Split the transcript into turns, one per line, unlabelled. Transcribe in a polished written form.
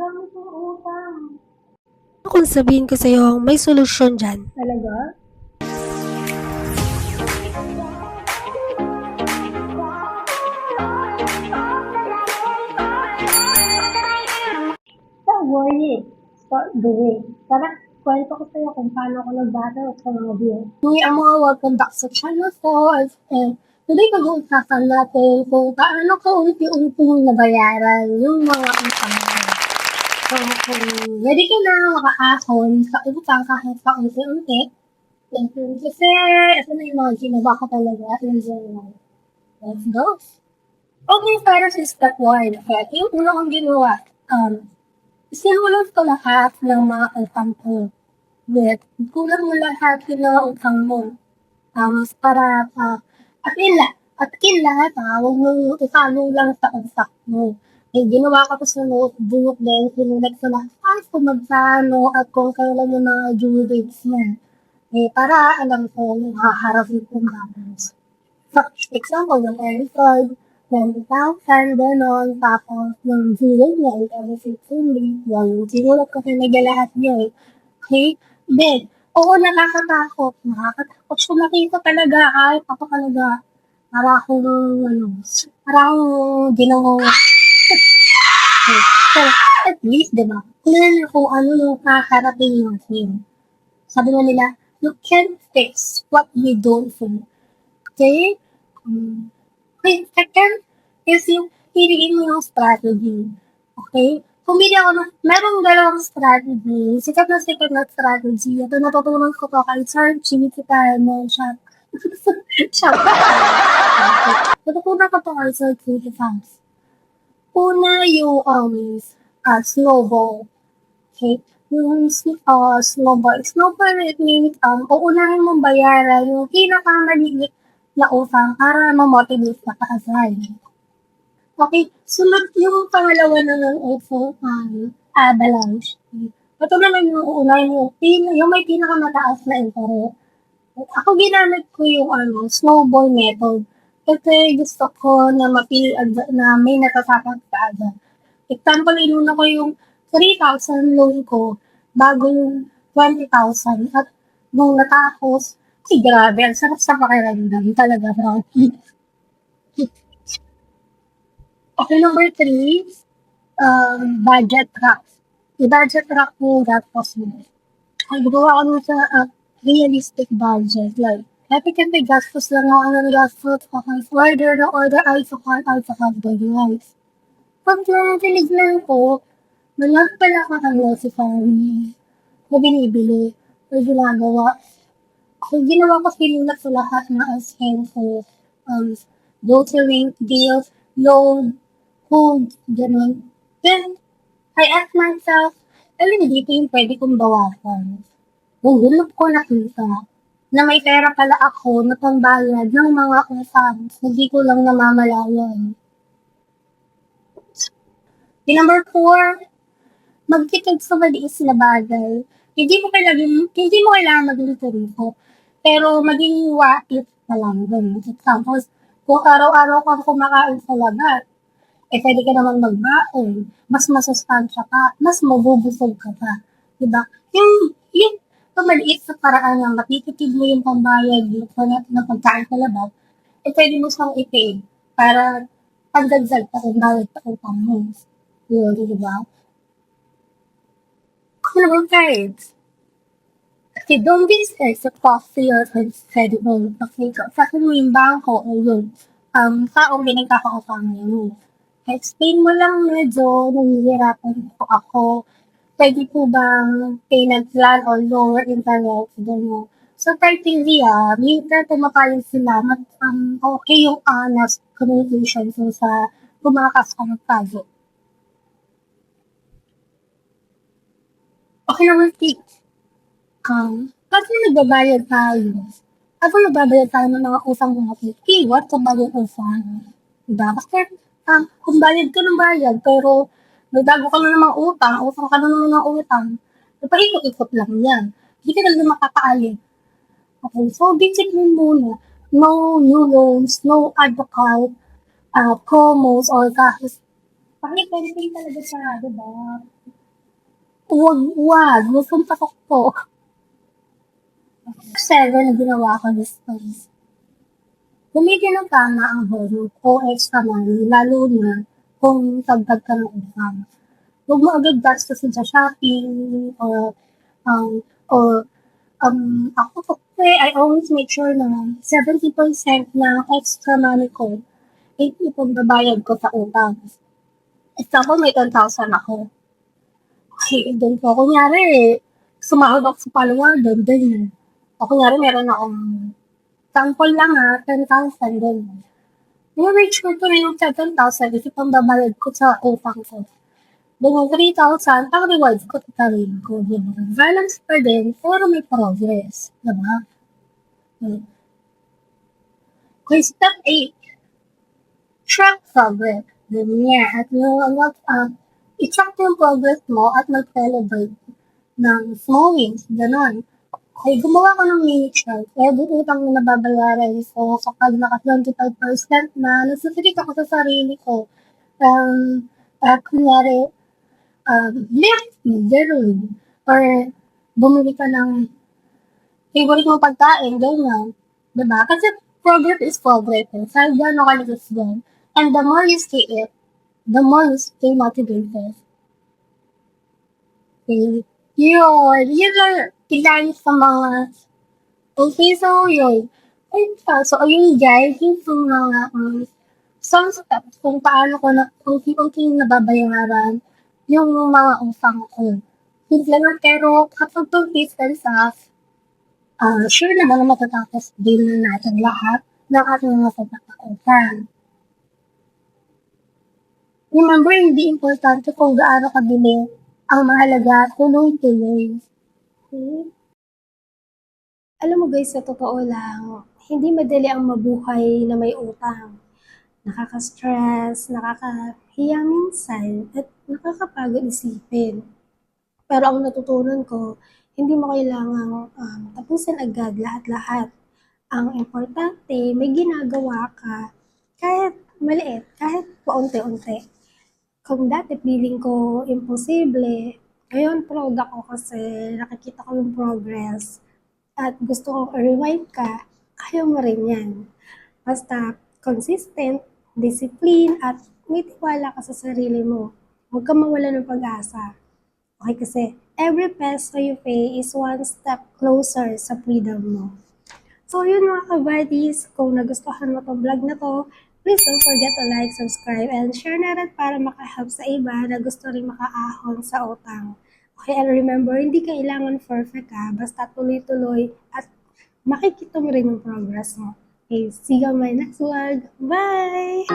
dami kong utang.
Kung sabihin ko sa'yo, may solusyon dyan.
Talaga? Don't worry. Start doing. Tara, kwento ko sa'yo kung paano ako nag-battle sa mga bills. Ang mga welcome back sa channel ko. And today pag-uusapan natin kung paano ko unti-unti nabayaran yung mga utang ko. So, kung ready ka na makaahon sa utang kahit pa unti-unti, kasi ito na yung mga ginawa ko talaga in general. Let's go! Okay, para sa step 1, okay, yung una kong ginawa, sinulot ko lahat ng mga utang ko. Kulang mo lahat yung mga utang mo. Para at lahat, huwag mo itanong lang sa utak mo. Ginawa ko to sa notebook din, sinulat ko lahat kung magkano at kung kailan yung mga due dates niya. Para alam ko yung haharapin ko namin. So, example, yung early card, 20,000, gano'n, tapos yung zero niya, every 15 days, yung sinulat ko talaga lahat niya. Okay? Then, oo, nakakatakot. So, nakita talaga, ay, ako talaga, para akong ginawa. So, at least, diba, kung kung ano yung kaharapin yung thing. Sabi mo nila, you can't fix what you don't feel. Okay? Second is yung piliin mo yung strategy. Okay? Pumili ako merong dalawang strategy. Sikat na strategy. Ito natutunan ko to kay Sir Jimmy Kitano siya. Siya. Natutunan ko to kay Sir Jimmy Fans. Una yung snowball. Okay? Yung snowball. Snowball, it means, uunahin mong bayaran yung pinakamaliit na utang para ma-motivate ka kaagad. Okay, sunod yung pangalawa naman also, avalanche. Ito naman yung uunahin yung may pinakamataas na interest. Ako ginamit ko yung snowball method. Kasi gusto ko na na may natatakot ka agad. Example, inuna ko yung 3,000 loan ko bago yung 20,000. At nung natapos, grabe, ang sarap sa pakiramdam talaga. Okay, number 3, budget track. I-budget track mo yung gastos mo. Gumawa ko sa realistic budget. Like, happy ka may gastos lang ako ng gastos. Okay, order na order, alcohol, guys. Pag tinignan ko, malaki pala ako ng grocery na binibili o ginagawa. Kung ginawa ko sinulat sa lahat na ko, grocery, bills, loan, food, gano'n. Then, I ask myself, dito yung pwede kong bawasan. Nung gulog ko nakita na may pera pala ako na pambayad ng mga utang, hindi ko lang namamalayan. Number 4, magtikid sa maliis na bagay. Hindi mo kailangan maging turiko, pero maging what if na lang. Example, kung araw-araw kang kumakain sa labas, pwede ka naman magbaon, mas masustansya ka, mas mabubusog ka pa. Diba? Yung maliit sa paraan na matitipid mo yung pambayad ng pagkain sa labas, pwede mo siyang i-pay para pagdagdag pa kung bayad pa kung pang yun, diba? Number 5, okay, don't be scared to talk to your credible. Okay, sa mo yung bangko, ayun, taong binagkakautang yun. Explain mo lang medyo nahihirapan po ako. Pwede po bang payment plan or lower internet? Gano'n. So, criteria, minsan pumapayag sila na okay yung honest communication sa tumakas ka ng project. Okay naman, tips. Kasi nagbabayad tayo. Ako nagbabayad tayo ng mga usang mga keyword sa bagong usang. Diba? Kasi kung bayad ka ng bayad, pero may bago ka na namang utang ka na naman ng utang, paikot-ikot lang yan. Hindi ka na makakaalis. Okay, so basic mo muna. No new loans, no advocate, promos, or kahit Pakikinig talaga siya, di ba? Wag. Nasunta ko po. 7 na ginawa ko this time. Gumigil ng tama ang horror o extra money, lalo na kung dagdag ka ng utang. Huwag mo agad gastusin sa shopping or ako kasi I always make sure na 70% ng extra money ko ay ipagbabayad ko sa utang. Example, may 10,000 ako. Okay, doon ko, kunyari, sumahod ako sa palawagan, ganyan. O kunyari, meron akong sample lang 10,000, ganyan. I-make sure ko na yung 7,000 kasi pambabayad ko sa utang ko. Then yung 3,000, pang rewards ko sa sarili ko. Diba? Balance pa din, pero may progress. Diba? Okay, step 8. Track progress. Ganyan. At i-track yung progress mo at mag-celebrate ng small wins. Ganon. Okay, gumawa ko ng mini chart. Every utang na nababayaran ko kapag naka 25% na, nagsisikip ako sa sarili ko. Kunyari, lift, ganun. Or bumili ka ng favorite mong pagkain, ganyan. Diba? Kasi progress is progress. Kahit gano'n ka nagsis yan. And the more you see it, the more you stay motivated. Okay? Yun lang, ilan sa mga, okay, so yun. So, ayun guys, yun sa mga, some steps kung paano ko na, unti-unti nababayaran yung mga utang ko. Simple lang, pero kapag consistent sa, sure naman na matatapos din natin lahat ng ating mga pagkakautan. Remember, hindi importante kung gaano kabili. Ang mahalaga, tuloy-tuloy. Okay?
Alam mo guys, sa totoo lang, hindi madali ang mabuhay na may utang. Nakaka-stress, nakakahiya minsan, at nakakapagod isipin. Pero ang natutunan ko, hindi mo kailangang tapusin agad lahat-lahat. Ang importante, may ginagawa ka kahit maliit, kahit paunti-unti. Kung dati feeling ko imposible, ngayon proud ako kasi nakikita ko yung progress at gusto kong i-rewind ka, kaya mo rin yan. Basta consistent, discipline, at may tiwala ka sa sarili mo. Huwag kang mawala ng pag-asa. Okay, kasi every peso you pay is one step closer sa freedom mo. So yun mga ka-buddies, kung nagustuhan mo tong vlog na to, please don't forget to like, subscribe, and share na rin para makahelp sa iba na gusto rin makaahon sa utang. Okay, and remember, hindi kailangan perfect basta tuloy-tuloy at makikita mo rin yung progress mo. Okay, see you on my next vlog. Bye!